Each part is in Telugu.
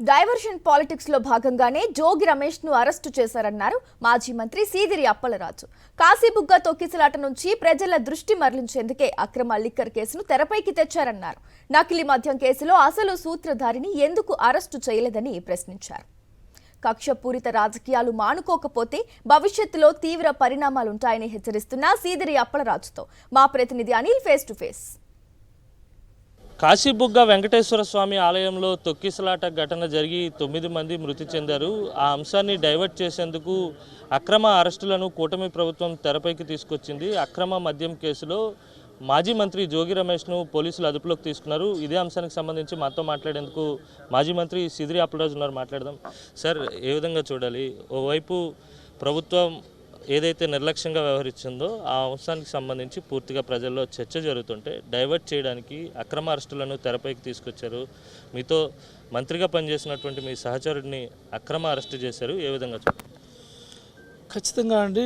డైవర్షన్ పాలిటిక్స్ లో భాగంగానే జోగి రమేష్ ను అరెస్టు చేశారన్నారు మాజీ మంత్రి సీదిరి అప్పలరాజు. కాశీబుగ్గ తొక్కిసలాట నుంచి ప్రజల దృష్టి మరలించేందుకే అక్రమ లిక్కర్ కేసును తెరపైకి తెచ్చారన్నారు. నకిలీ మద్యం కేసులో అసలు సూత్రధారిని ఎందుకు అరెస్టు చేయలేదని ప్రశ్నించారు. కక్షపూరిత రాజకీయాలు మానుకోకపోతే భవిష్యత్తులో తీవ్ర పరిణామాలుంటాయని హెచ్చరిస్తున్న సీదిరి అప్పలరాజుతో మా ప్రతినిధి Anil face to face. Kasibugga Venkateswara Swamy ఆలయంలో తొక్కిసలాట ఘటన జరిగి 9 మంది మృతి చెందారు. ఆ అంశాన్ని డైవర్ట్ చేసేందుకు అక్రమ అరెస్టులను కూటమి ప్రభుత్వం తెరపైకి తీసుకొచ్చింది. అక్రమ మద్యం కేసులో మాజీ మంత్రి జోగి రమేష్ను పోలీసులు అదుపులోకి తీసుకున్నారు. ఇదే అంశానికి సంబంధించి మాతో మాట్లాడేందుకు మాజీ మంత్రి సీదిరి అప్పలరాజు ఉన్నారు. మాట్లాడదాం. సార్, ఏ విధంగా చూడాలి? ఓవైపు ప్రభుత్వం ఏదైతే నిర్లక్ష్యంగా వ్యవహరించిందో ఆ అంశానికి సంబంధించి పూర్తిగా ప్రజల్లో చర్చ జరుగుతుంటే డైవర్ట్ చేయడానికి అక్రమ అరెస్టులను తెరపైకి తీసుకొచ్చారు. మీతో మంత్రిగా పనిచేసినటువంటి మీ సహచరుడిని అక్రమ అరెస్టు చేశారు. ఏ విధంగా చూడాలి? ఖచ్చితంగా అండి,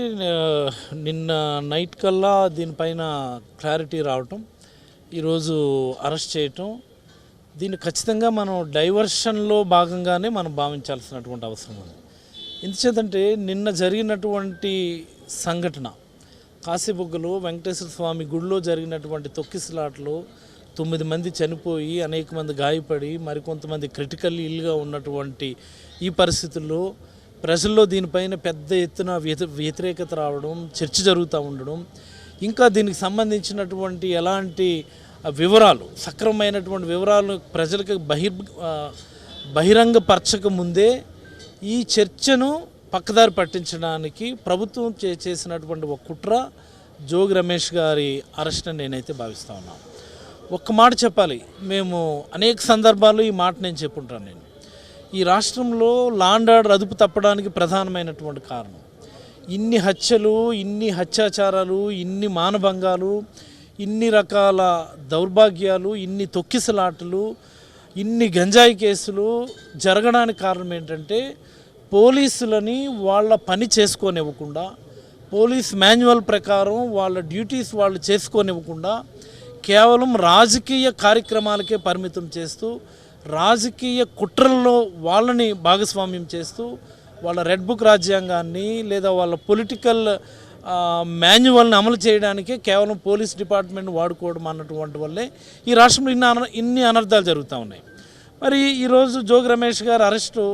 నిన్న నైట్ కల్లా దీనిపైన క్లారిటీ రావటం, ఈరోజు అరెస్ట్ చేయటం, దీన్ని ఖచ్చితంగా మనం డైవర్షన్లో భాగంగానే మనం భావించాల్సినటువంటి అవసరం ఉంది. ఎందుచేతంటే నిన్న జరిగినటువంటి సంఘటన కాశీబుగ్గలో వెంకటేశ్వర స్వామి గుడిలో జరిగినటువంటి తొక్కిసలాటలో 9 మంది చనిపోయి అనేక మంది గాయపడి మరికొంతమంది క్రిటికల్ ఇల్గా ఉన్నటువంటి ఈ పరిస్థితుల్లో ప్రజల్లో దీనిపైన పెద్ద ఎత్తున వ్యతిరేకత రావడం, చర్చ జరుగుతూ ఉండడం, ఇంకా దీనికి సంబంధించినటువంటి ఎలాంటి వివరాలు, సక్రమమైనటువంటి వివరాలు ప్రజలకు బహిరంగపరచక ముందే ఈ చర్చను పక్కదారి పట్టించడానికి ప్రభుత్వం చేసినటువంటి ఒక కుట్ర జోగి రమేష్ గారి అరెస్ట్ అని నేనైతే భావిస్తూ ఉన్నాను. ఒక్క మాట చెప్పాలి, మేము అనేక సందర్భాల్లో ఈ మాట నేను చెప్పుంటాను. నేను ఈ రాష్ట్రంలో లా అండ్ ఆర్డర్ అదుపు తప్పడానికి ప్రధానమైనటువంటి కారణం ఇన్ని హత్యలు, ఇన్ని హత్యాచారాలు, ఇన్ని మానభంగాలు, ఇన్ని రకాల దౌర్భాగ్యాలు, ఇన్ని తొక్కిసలాటలు, ఇన్ని గంజాయి కేసులు జరగడానికి కారణం ఏంటంటే పోలీసులని వాళ్ళ పని చేసుకోనివ్వకుండా, పోలీస్ మాన్యువల్ ప్రకారం వాళ్ళ డ్యూటీస్ వాళ్ళు చేసుకోనివ్వకుండా కేవలం రాజకీయ కార్యక్రమాలకే పరిమితం చేస్తూ, రాజకీయ కుట్రల్లో వాళ్ళని భాగస్వామ్యం చేస్తూ, వాళ్ళ రెడ్ బుక్ రాజ్యాంగాన్ని లేదా వాళ్ళ పొలిటికల్ మాన్యువల్ని అమలు చేయడానికే కేవలం పోలీస్ డిపార్ట్మెంట్ వాడుకోవడం అన్నటువంటి వల్లే ఈ రాష్ట్రంలో ఇన్ని అనర్థాలు జరుగుతూ ఉన్నాయి. మరి ఈరోజు జోగి రమేష్ గారు అరెస్టు,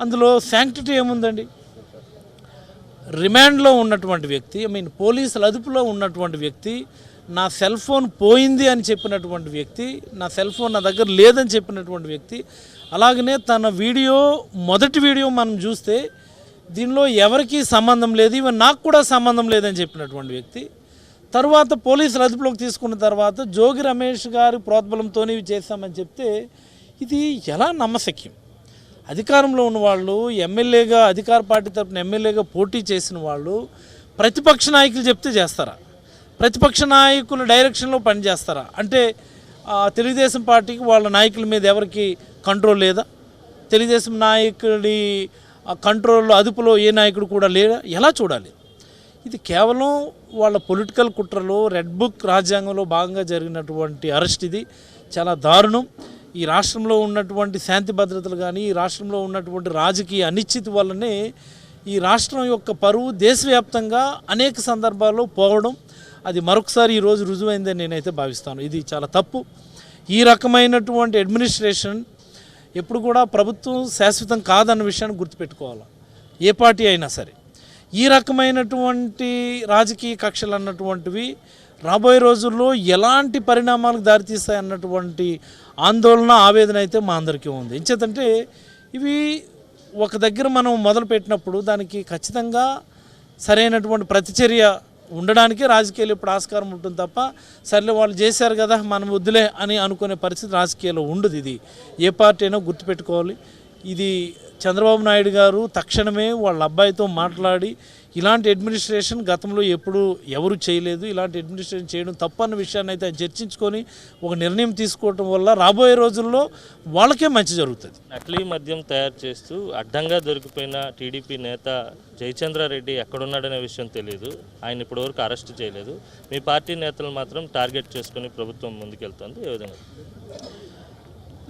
అందులో శాంక్టిటీ ఏముందండి? రిమాండ్లో ఉన్నటువంటి వ్యక్తి, పోలీసుల అదుపులో ఉన్నటువంటి వ్యక్తి, నా సెల్ ఫోన్ పోయింది అని చెప్పినటువంటి వ్యక్తి, నా సెల్ ఫోన్ నా దగ్గర లేదని చెప్పినటువంటి వ్యక్తి, అలాగనే తన మొదటి వీడియో మనం చూస్తే దీనిలో ఎవరికి సంబంధం లేదు, ఈవెన్ నాకు కూడా సంబంధం లేదని చెప్పినటువంటి వ్యక్తి, తర్వాత పోలీసుల అదుపులోకి తీసుకున్న తర్వాత జోగి రమేష్ గారి ప్రోద్బలంతో ఇవి చేస్తామని చెప్తే ఇది ఎలా నమ్మశక్యం? అధికారంలో ఉన్నవాళ్ళు, ఎమ్మెల్యేగా అధికార పార్టీ తరపున ఎమ్మెల్యేగా పోటీ చేసిన వాళ్ళు ప్రతిపక్ష నాయకులు చెప్తే చేస్తారా? ప్రతిపక్ష నాయకుల డైరెక్షన్లో పనిచేస్తారా? అంటే తెలుగుదేశం పార్టీకి వాళ్ళ నాయకుల మీద ఎవరికి కంట్రోల్ లేదా? తెలుగుదేశం నాయకుడి కంట్రోల్లో, అదుపులో ఏ నాయకుడు కూడా లేడా? ఎలా చూడాలి? ఇది కేవలం వాళ్ళ పొలిటికల్ కుట్రలో, రెడ్ బుక్ రాజ్యాంగంలో భాగంగా జరిగినటువంటి అరెస్ట్. ఇది చాలా దారుణం. ఈ రాష్ట్రంలో ఉన్నటువంటి శాంతి భద్రతలు కానీ, ఈ రాష్ట్రంలో ఉన్నటువంటి రాజకీయ అనిశ్చితి వల్లనే ఈ రాష్ట్రం యొక్క పరువు దేశవ్యాప్తంగా అనేక సందర్భాల్లో పోవడం, అది మరొకసారి ఈరోజు రుజువైందని నేనైతే భావిస్తాను. ఇది చాలా తప్పు. ఈ రకమైనటువంటి అడ్మినిస్ట్రేషన్ ఎప్పుడు కూడా ప్రభుత్వం శాశ్వతం కాదన్న విషయాన్ని గుర్తుపెట్టుకోవాలి, ఏ పార్టీ అయినా సరే. ఈ రకమైనటువంటి రాజకీయ కక్షలు అన్నటువంటివి రాబోయే రోజుల్లో ఎలాంటి పరిణామాలకు దారితీస్తాయి అన్నటువంటి ఆందోళన, ఆవేదన అయితే మా అందరికీ ఉంది. ఎంచేతంటే ఇవి ఒక దగ్గర మనం మొదలుపెట్టినప్పుడు దానికి ఖచ్చితంగా సరైనటువంటి ప్రతిచర్య ఉండడానికే రాజకీయాలు ఇప్పుడు ఆస్కారం ఉంటుంది తప్ప, సర్లే వాళ్ళు చేశారు కదా మనం వద్దులే అని అనుకునే పరిస్థితి రాజకీయాల్లో ఉండదు. ఇది ఏ పార్టీ అయినా గుర్తుపెట్టుకోవాలి. ఇది చంద్రబాబు నాయుడు గారు తక్షణమే వాళ్ళ అబ్బాయితో మాట్లాడి ఇలాంటి అడ్మినిస్ట్రేషన్ గతంలో ఎప్పుడు ఎవరు చేయలేదు, ఇలాంటి అడ్మినిస్ట్రేషన్ చేయడం తప్పన్న విషయాన్ని అయితే చర్చించుకొని ఒక నిర్ణయం తీసుకోవడం వల్ల రాబోయే రోజుల్లో వాళ్ళకే మంచి జరుగుతుంది. నకిలీ మద్యం తయారు చేస్తూ అడ్డంగా దొరికిపోయిన టీడీపీ నేత జయచంద్రారెడ్డి ఎక్కడున్నాడనే విషయం తెలియదు. ఆయన ఇప్పటివరకు అరెస్ట్ చేయలేదు. మీ పార్టీ నేతలు మాత్రం టార్గెట్ చేసుకుని ప్రభుత్వం ముందుకెళ్తుంది. ఏ విధంగా?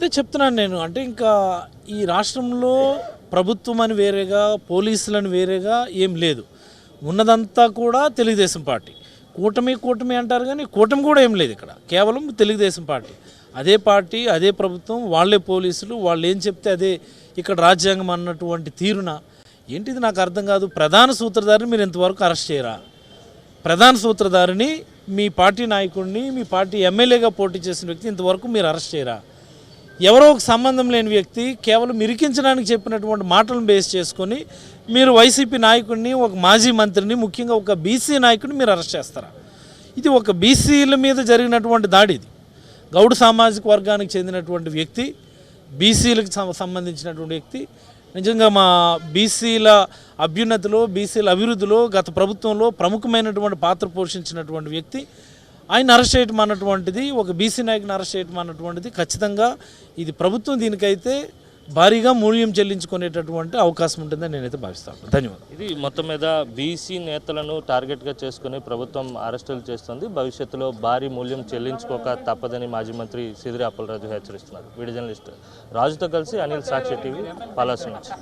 అదే చెప్తున్నాను నేను. అంటే ఇంకా ఈ రాష్ట్రంలో ప్రభుత్వం అని వేరేగా పోలీసులను వేరేగా ఏం లేదు. ఉన్నదంతా కూడా తెలుగుదేశం పార్టీ. కూటమి అంటారు కానీ కూటమి కూడా ఏం లేదు ఇక్కడ. కేవలం తెలుగుదేశం పార్టీ. అదే పార్టీ, అదే ప్రభుత్వం, వాళ్ళే పోలీసులు, వాళ్ళు ఏం చెప్తే అదే ఇక్కడ రాజ్యాంగం అన్నటువంటి తీరున ఏంటిది నాకు అర్థం కాదు. ప్రధాన సూత్రధారిని మీరు ఇంతవరకు అరెస్ట్ చేయరా? ప్రధాన సూత్రధారిని, మీ పార్టీ నాయకుడిని, మీ పార్టీ ఎమ్మెల్యేగా పోటీ చేసిన వ్యక్తి ఇంతవరకు మీరు అరెస్ట్ చేయరా? ఎవరో ఒక సంబంధం లేని వ్యక్తి కేవలం ఇరికించడానికి చెప్పినటువంటి మాటలను బేస్ చేసుకొని మీరు వైసీపీ నాయకుడిని, ఒక మాజీ మంత్రిని, ముఖ్యంగా ఒక బీసీ నాయకుడిని మీరు అరెస్ట్ చేస్తారా? ఇది ఒక బీసీల మీద జరిగినటువంటి దాడి. ఇది గౌడ సామాజిక వర్గానికి చెందినటువంటి వ్యక్తి, బీసీలకు సంబంధించినటువంటి వ్యక్తి. నిజంగా మా బీసీల అభ్యున్నతిలో, బీసీల అభివృద్ధిలో గత ప్రభుత్వంలో ప్రముఖమైనటువంటి పాత్ర పోషించినటువంటి వ్యక్తి. ఆయన అరెస్ట్ చేయటం అన్నటువంటిది, ఒక బీసీ నాయకుని అరెస్ట్ చేయటం అన్నటువంటిది ఖచ్చితంగా ఇది ప్రభుత్వం దీనికైతే భారీగా మూల్యం చెల్లించుకునేటటువంటి అవకాశం ఉంటుందని నేనైతే భావిస్తాను. ధన్యవాదాలు. ఇది మొత్తం మీద బీసీ నేతలను టార్గెట్గా చేసుకుని ప్రభుత్వం అరెస్టులు చేస్తుంది. భవిష్యత్తులో భారీ మూల్యం చెల్లించుకోక తప్పదని మాజీ మంత్రి సీదిరి అప్పలరాజు హెచ్చరిస్తున్నారు. వీడియో జర్నలిస్ట్ రాజుతో కలిసి అనిల్, సాక్షి టీవీ, పలాస నుంచి.